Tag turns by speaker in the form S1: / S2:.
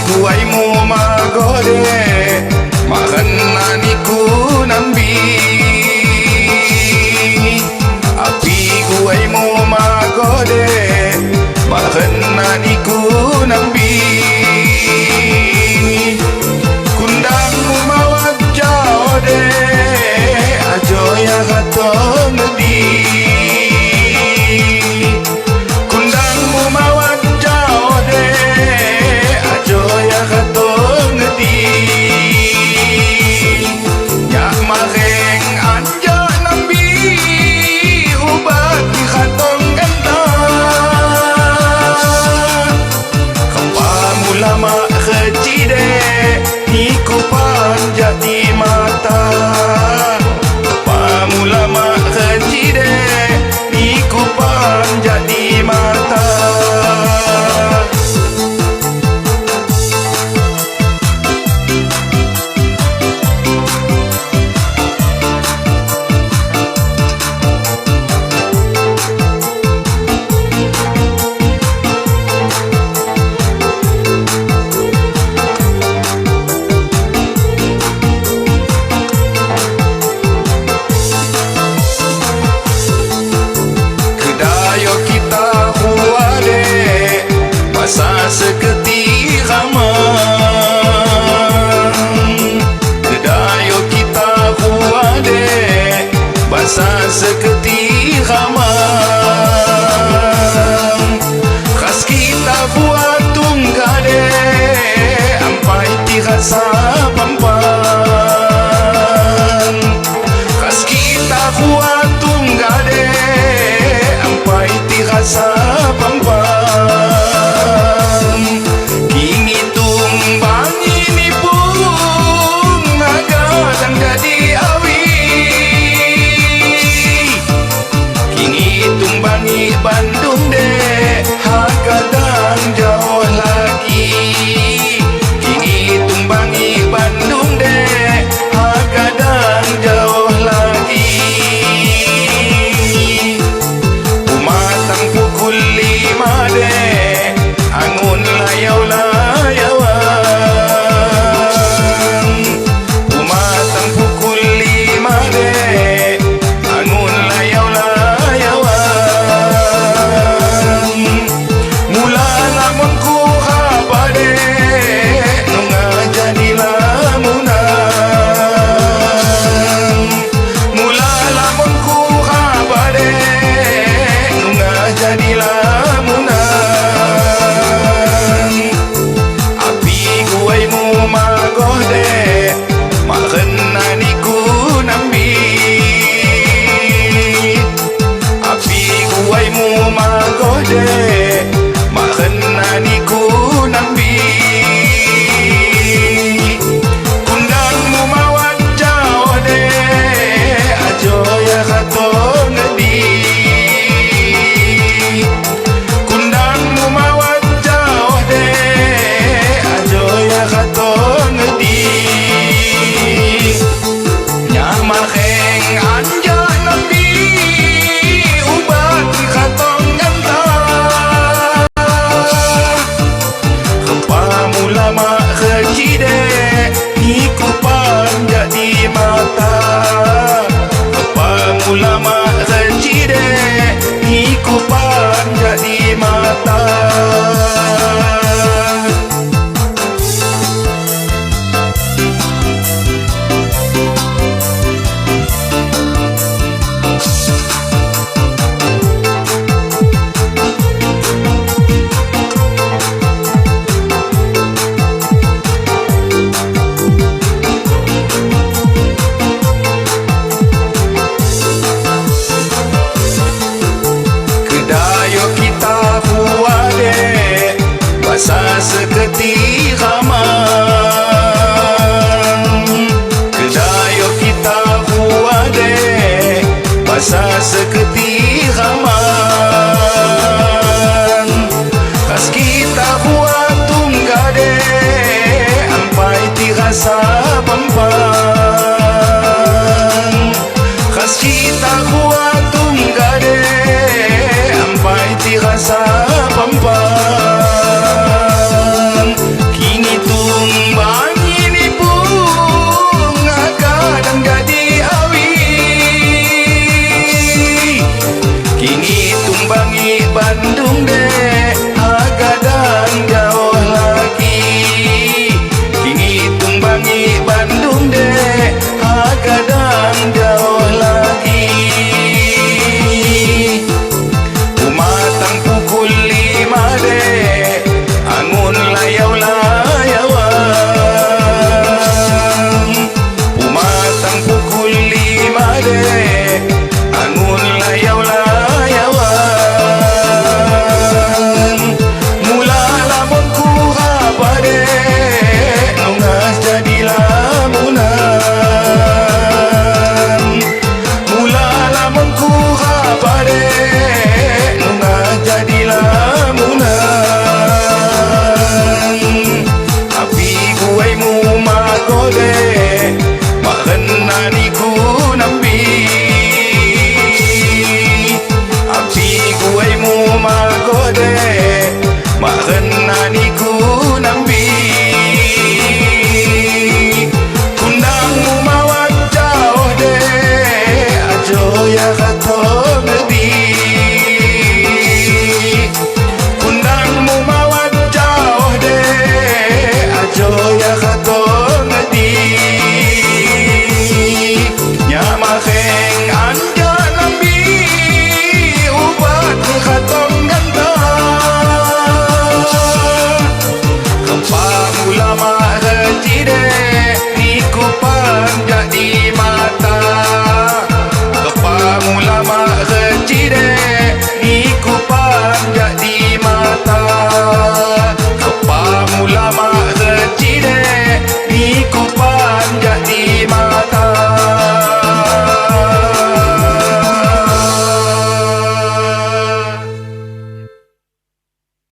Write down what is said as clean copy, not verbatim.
S1: guaimu magode mahananiku nambi api guaimu magode mahananiku nambi kundangmu mawat jaude ajo ya hatong di kundangmu mawat jaude ajo ya hatong di nyak mareng anja nambi ubat di hatong ganda kampamu lama kecide niku panjat di mata kampamu lama kecide niku panjat di mata seketi ramang kedayo kita buade basa seketi ramang khas kita buat tunggade ampai tirasa pampang khas kita buat tunggade ampai tirasa pampang Bandung deh hakadang jauh lagi kini tumbangi Bandung deh hakadang jauh lagi umatang pukul 5 deh angun layau-layauan umatang pukul 5 deh angun layau-layauan mahananiku nambi kundangmu mawat jaude ajo ya hatong di kundangmu mawat jaude ajo ya hatong di nyak mareng anja nambi ubat di hatong lama kecide niku panjat di mata kapamu lama kecide niku panjat di mata seketi ramang kedayo kita buade basa seketi ramang khas kita buat tunggade ampai tirasa